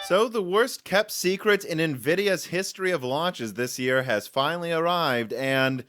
So, the worst kept secret in Nvidia's history of launches this year has finally arrived, and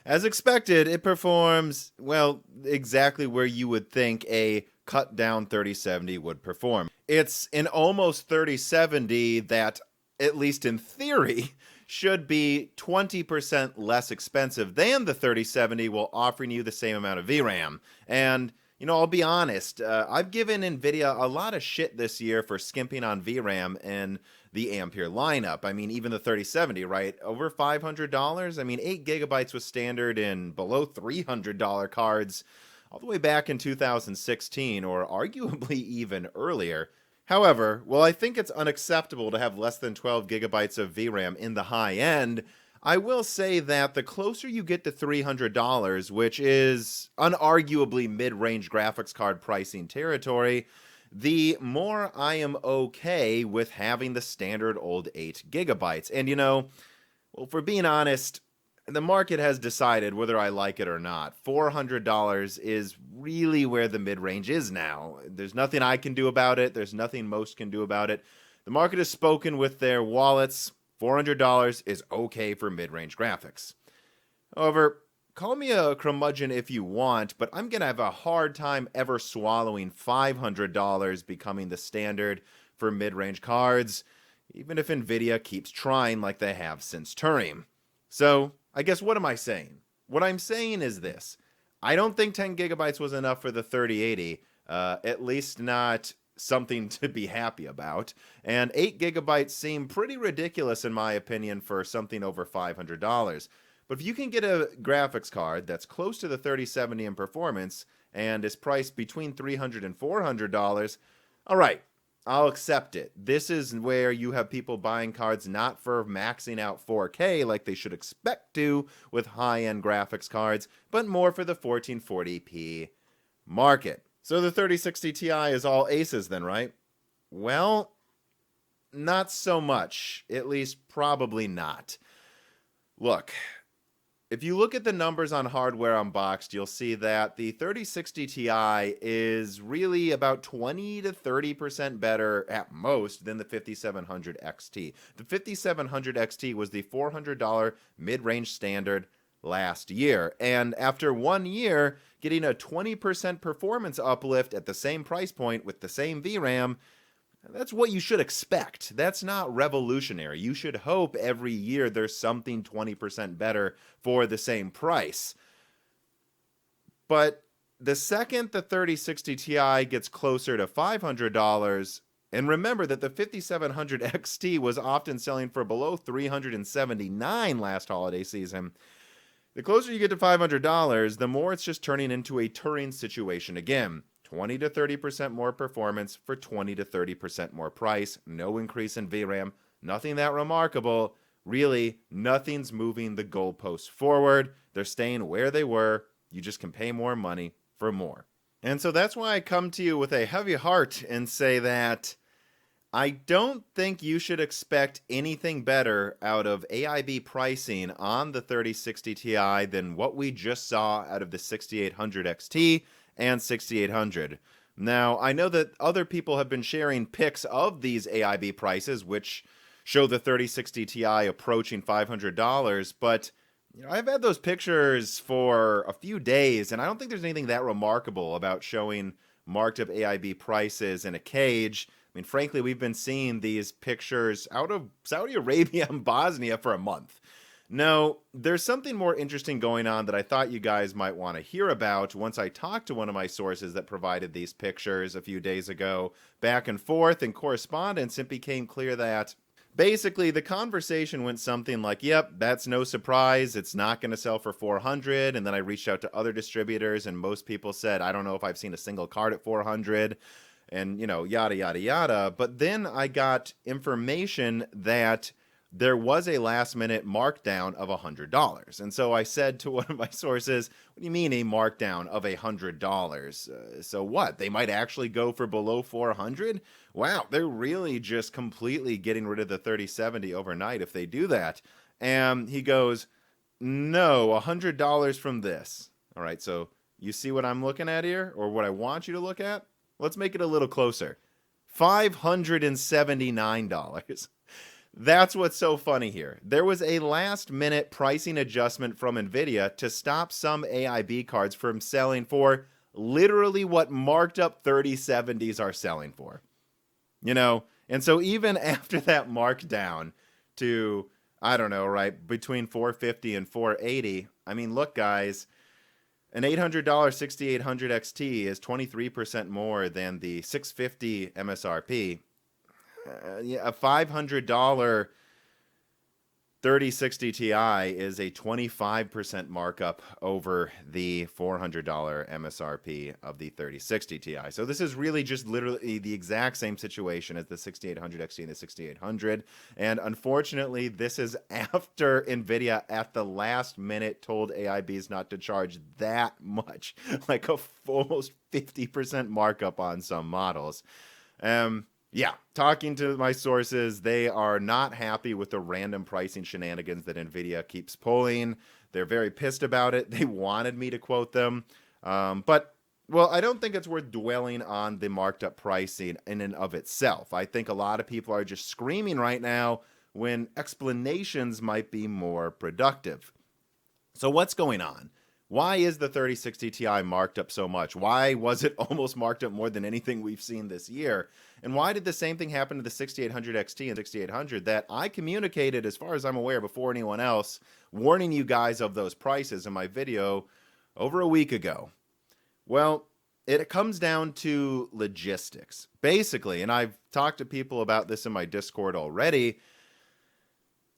as expected, it performs, well, exactly where you would think a cut down 3070 would perform. It's an almost 3070 that, at least in theory, should be 20% less expensive than the 3070 while offering you the same amount of VRAM. And I'll be honest, I've given Nvidia a lot of shit this year for skimping on VRAM and the Ampere lineup. I mean, even the 3070, right? Over $500. I mean, 8 gigabytes was standard in below $300 cards all the way back in 2016, or arguably even earlier. However, while I think it's unacceptable to have less than 12 gigabytes of VRAM in the high end, I will say that the closer you get to $300, which is unarguably mid-range graphics card pricing territory, the more I am okay with having the standard old 8 gigabytes. And well, for being honest, the market has decided whether I like it or not. $400 is really where the mid-range is now. There's nothing I can do about it. There's nothing most can do about it. The market has spoken with their wallets. $400 is okay for mid-range graphics. However, call me a curmudgeon if you want, but I'm going to have a hard time ever swallowing $500 becoming the standard for mid-range cards, even if Nvidia keeps trying like they have since Turing. So, I guess what am I saying? What I'm saying is this. I don't think 10 gigabytes was enough for the 3080, at least not something to be happy about, and 8 gigabytes seem pretty ridiculous in my opinion for something over $500. But if you can get a graphics card that's close to the 3070 in performance and is priced between $300 and $400, all right, I'll accept it. This is where you have people buying cards not for maxing out 4K like they should expect to with high-end graphics cards, but more for the 1440p market. So the 3060 Ti is all aces then, right? Well, not so much. At least probably not. Look, if you look at the numbers on Hardware Unboxed, you'll see that the 3060 Ti is really about 20 to 30% better at most than the 5700 XT. The 5700 XT was the $400 mid-range standard last year, and after 1 year, getting a 20% performance uplift at the same price point with the same VRAM, that's what you should expect. That's not revolutionary. You should hope every year there's something 20% better for the same price. But the second the 3060 Ti gets closer to $500, and remember that the 5700 XT was often selling for below $379 last holiday season, the closer you get to $500, the more it's just turning into a Turing situation again. 20 to 30% more performance for 20 to 30% more price. No increase in VRAM. Nothing that remarkable. Really, nothing's moving the goalposts forward. They're staying where they were. You just can pay more money for more. And so that's why I come to you with a heavy heart and say that I don't think you should expect anything better out of AIB pricing on the 3060 Ti than what we just saw out of the 6800 XT and 6800. Now, I know that other people have been sharing pics of these AIB prices, which show the 3060 Ti approaching $500, but I've had those pictures for a few days, and I don't think there's anything that remarkable about showing marked up AIB prices in a cage. I mean, frankly, we've been seeing these pictures out of Saudi Arabia and Bosnia for a month. No, there's something more interesting going on that I thought you guys might want to hear about once I talked to one of my sources that provided these pictures a few days ago. Back and forth in correspondence, it became clear that basically the conversation went something like, yep, that's no surprise, it's not going to sell for $400. And then I reached out to other distributors and most people said, I don't know if I've seen a single card at $400. And, yada, yada, yada. But then I got information that there was a last-minute markdown of $100. And so I said to one of my sources, what do you mean a markdown of $100? So what? They might actually go for below $400? Wow, they're really just completely getting rid of the 3070 overnight if they do that. And he goes, no, $100 from this. All right, so you see what I'm looking at here, or what I want you to look at? Let's make it a little closer. $579. That's what's so funny here. There was a last-minute pricing adjustment from Nvidia to stop some AIB cards from selling for literally what marked up 3070s are selling for. And so even after that markdown to, I don't know, right, between 450 and 480, I mean, look, guys, an $800 6800 XT is 23% more than the 650 MSRP. A $500 3060 Ti is a 25% markup over the $400 MSRP of the 3060 Ti. So this is really just literally the exact same situation as the 6800 XT and the 6800. And unfortunately, this is after Nvidia at the last minute told AIBs not to charge that much, like a almost 50% markup on some models. Yeah, talking to my sources, they are not happy with the random pricing shenanigans that Nvidia keeps pulling. They're very pissed about it. They wanted me to quote them. But I don't think it's worth dwelling on the marked up pricing in and of itself. I think a lot of people are just screaming right now when explanations might be more productive. So what's going on? Why is the 3060 Ti marked up so much? Why was it almost marked up more than anything we've seen this year? And why did the same thing happen to the 6800 XT and 6800 that I communicated, as far as I'm aware, before anyone else, warning you guys of those prices in my video over a week ago? Well, it comes down to logistics. Basically, and I've talked to people about this in my Discord already,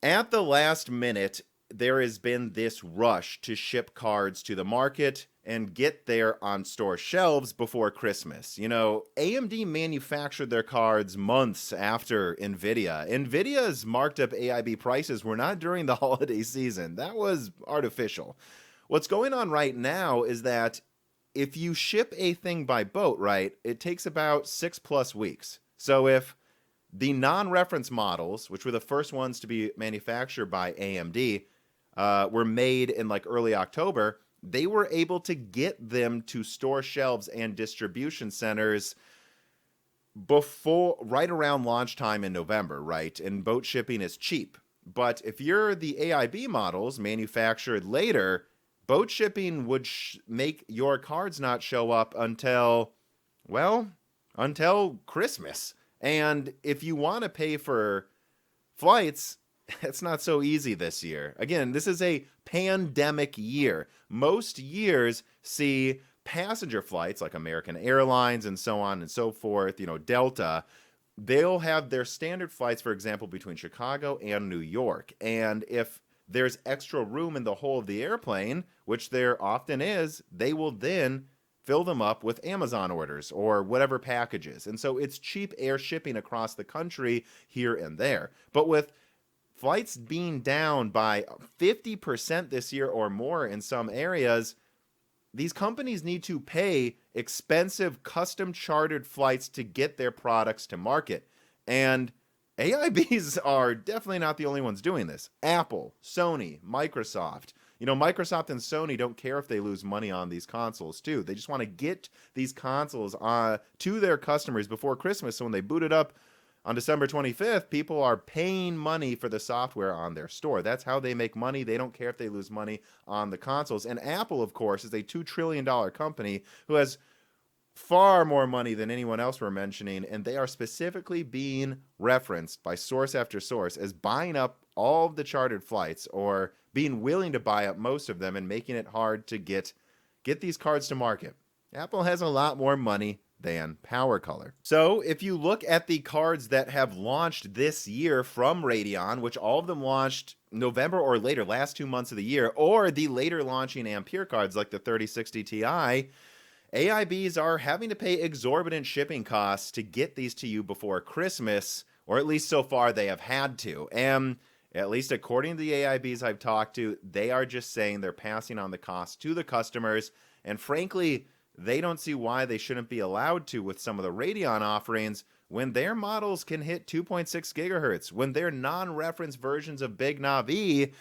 at the last minute, there has been this rush to ship cards to the market and get there on store shelves before Christmas. AMD manufactured their cards months after Nvidia. Nvidia's marked up AIB prices were not during the holiday season. That was artificial. What's going on right now is that if you ship a thing by boat, right, it takes about 6+ weeks. So if the non-reference models, which were the first ones to be manufactured by AMD, were made in like early October, they were able to get them to store shelves and distribution centers right around launch time in November, right? And boat shipping is cheap. But if you're the AIB models manufactured later, boat shipping would make your cards not show up until Christmas. And if you want to pay for flights, it's not so easy this year. Again, this is a pandemic year. Most years see passenger flights like American Airlines and so on and so forth, Delta, they'll have their standard flights, for example, between Chicago and New York. And if there's extra room in the whole of the airplane, which there often is, they will then fill them up with Amazon orders or whatever packages. And so it's cheap air shipping across the country here and there. But with flights being down by 50% this year or more in some areas, these companies need to pay expensive custom chartered flights to get their products to market. And AIBs are definitely not the only ones doing this. Apple, Sony, Microsoft. Microsoft and Sony don't care if they lose money on these consoles too. They just want to get these consoles to their customers before Christmas, so when they boot it up on December 25th, people are paying money for the software on their store. That's how they make money. They don't care if they lose money on the consoles. And Apple, of course, is a $2 trillion company who has far more money than anyone else we're mentioning, and they are specifically being referenced by source after source as buying up all of the chartered flights or being willing to buy up most of them and making it hard to get these cards to market. Apple has a lot more money than Power Color. So if you look at the cards that have launched this year from Radeon, which all of them launched November or later, last 2 months of the year, or the later launching Ampere cards like the 3060 Ti, AIBs are having to pay exorbitant shipping costs to get these to you before Christmas, or at least so far they have had to. And at least according to the AIBs I've talked to, they are just saying they're passing on the cost to the customers, and frankly, they don't see why they shouldn't be allowed to with some of the Radeon offerings when their models can hit 2.6 gigahertz, when their non-reference versions of Big Navi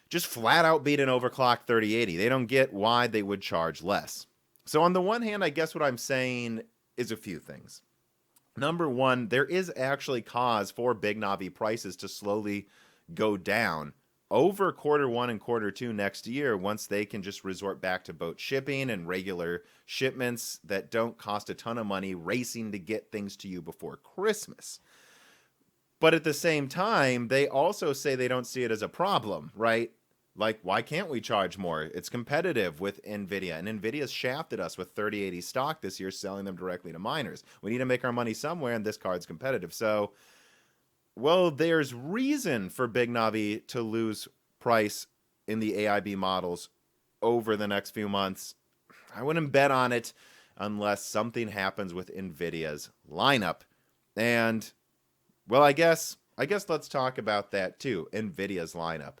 just flat out beat an overclocked 3080. They don't get why they would charge less. So on the one hand, I guess what I'm saying is a few things. Number one, there is actually cause for big Navi prices to slowly go down over quarter one and quarter two next year once they can just resort back to boat shipping and regular shipments that don't cost a ton of money racing to get things to you before Christmas. But at the same time, they also say they don't see it as a problem, right? Like, why can't we charge more? It's competitive with Nvidia, and Nvidia's shafted us with 3080 stock this year, selling them directly to miners. We need to make our money somewhere, and this card's competitive. So, well, there's reason for Big Navi to lose price in the AIB models over the next few months. I wouldn't bet on it unless something happens with Nvidia's lineup. And, well, I guess let's talk about that too, Nvidia's lineup.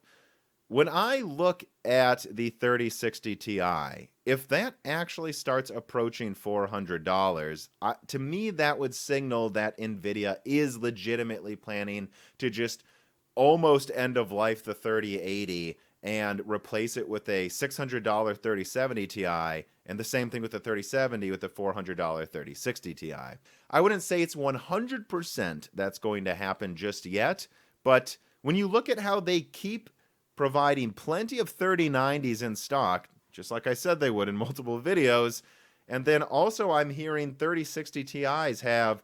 When I look at the 3060 Ti, if that actually starts approaching $400, to me that would signal that Nvidia is legitimately planning to just almost end of life the 3080 and replace it with a $600 3070 Ti, and the same thing with the 3070 with the $400 3060 Ti. I wouldn't say it's 100% that's going to happen just yet, but when you look at how they keep providing plenty of 3090s in stock, just like I said they would in multiple videos. And then also I'm hearing 3060 Ti's have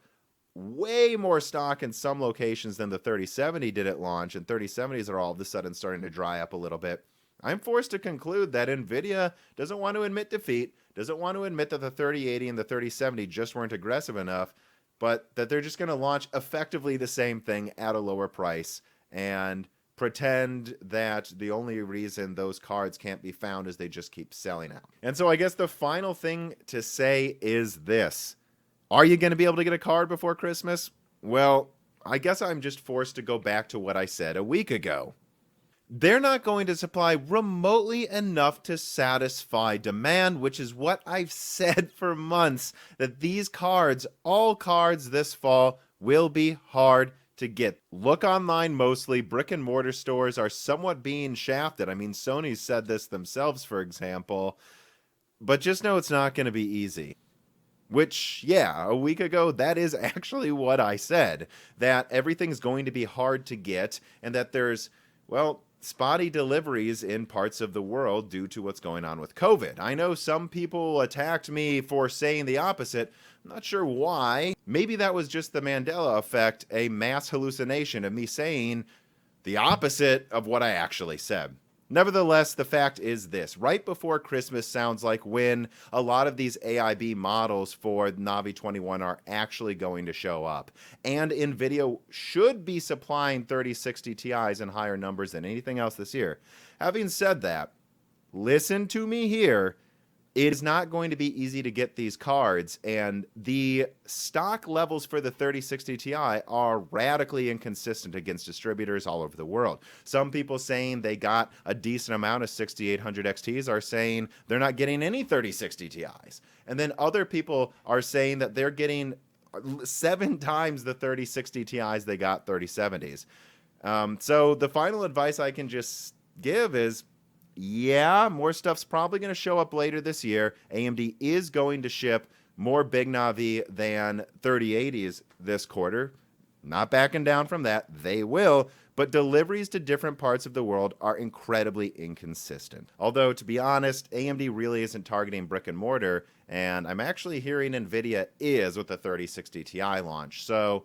way more stock in some locations than the 3070 did at launch, and 3070s are all of a sudden starting to dry up a little bit. I'm forced to conclude that Nvidia doesn't want to admit defeat, doesn't want to admit that the 3080 and the 3070 just weren't aggressive enough, but that they're just going to launch effectively the same thing at a lower price and pretend that the only reason those cards can't be found is they just keep selling out. And so I guess the final thing to say is this. Are you going to be able to get a card before Christmas? Well, I guess I'm just forced to go back to what I said a week ago. They're not going to supply remotely enough to satisfy demand, which is what I've said for months, that these cards, all cards this fall, will be hard to get. Look online mostly. Brick and mortar stores are somewhat being shafted. I mean, Sony said this themselves, for example. But just know it's not going to be easy. Which, yeah, a week ago, that is actually what I said. That everything's going to be hard to get, and that there's, well, spotty deliveries in parts of the world due to what's going on with COVID. I know some people attacked me for saying the opposite. I'm not sure why. Maybe that was just the Mandela effect, a mass hallucination of me saying the opposite of what I actually said. Nevertheless, the fact is this. Right before Christmas sounds like when a lot of these AIB models for Navi 21 are actually going to show up. And Nvidia should be supplying 3060 Ti's in higher numbers than anything else this year. Having said that, listen to me here. It is not going to be easy to get these cards, and the stock levels for the 3060 Ti are radically inconsistent against distributors all over the world. Some people saying they got a decent amount of 6800 XTs are saying they're not getting any 3060 Ti's. And then other people are saying that they're getting 7 times the 3060 Ti's they got 3070s. So the final advice I can just give is, yeah, more stuff's probably going to show up later this year. AMD is going to ship more Big Navi than 3080s this quarter. Not backing down from that. They will. But deliveries to different parts of the world are incredibly inconsistent. Although, to be honest, AMD really isn't targeting brick and mortar, and I'm actually hearing Nvidia is with the 3060 Ti launch. So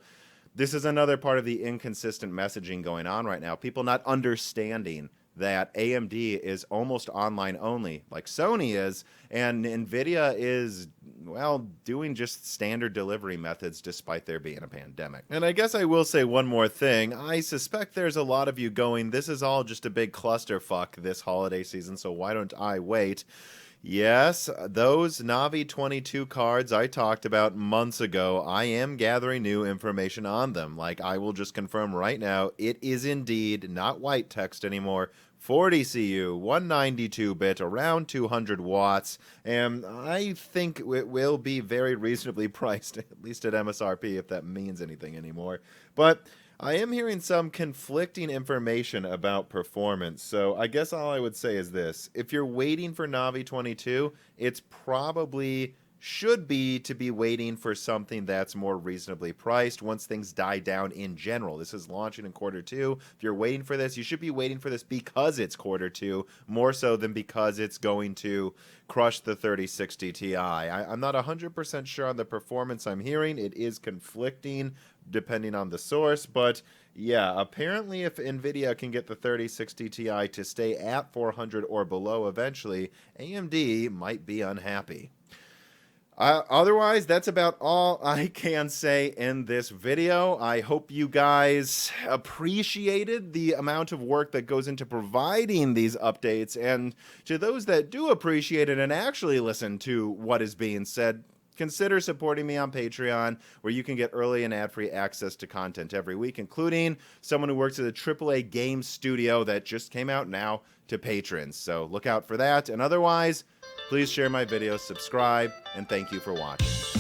this is another part of the inconsistent messaging going on right now. People not understanding that AMD is almost online only, like Sony is, and Nvidia is, well, doing just standard delivery methods despite there being a pandemic. And I guess I will say one more thing. I suspect there's a lot of you going, this is all just a big clusterfuck this holiday season, so why don't I wait? Yes, those Navi 22 cards I talked about months ago, I am gathering new information on them. Like, I will just confirm right now, it is indeed not white text anymore. 40 CU, 192-bit, around 200 watts, and I think it will be very reasonably priced, at least at MSRP, if that means anything anymore. But I am hearing some conflicting information about performance, so I guess all I would say is this. If you're waiting for Navi 22, it's probably should be to be waiting for something that's more reasonably priced once things die down in general. This is launching in Q2. If you're waiting for this, you should be waiting for this because it's Q2, more so than because it's going to crush the 3060 Ti. I'm not 100% sure on the performance I'm hearing. It is conflicting depending on the source, but yeah, apparently if Nvidia can get the 3060 Ti to stay at 400 or below eventually, AMD might be unhappy. Otherwise, that's about all I can say in this video. I hope you guys appreciated the amount of work that goes into providing these updates. And to those that do appreciate it and actually listen to what is being said, consider supporting me on Patreon, where you can get early and ad-free access to content every week, including someone who works at a AAA game studio that just came out now to patrons. So look out for that. And otherwise, please share my videos, subscribe, and thank you for watching.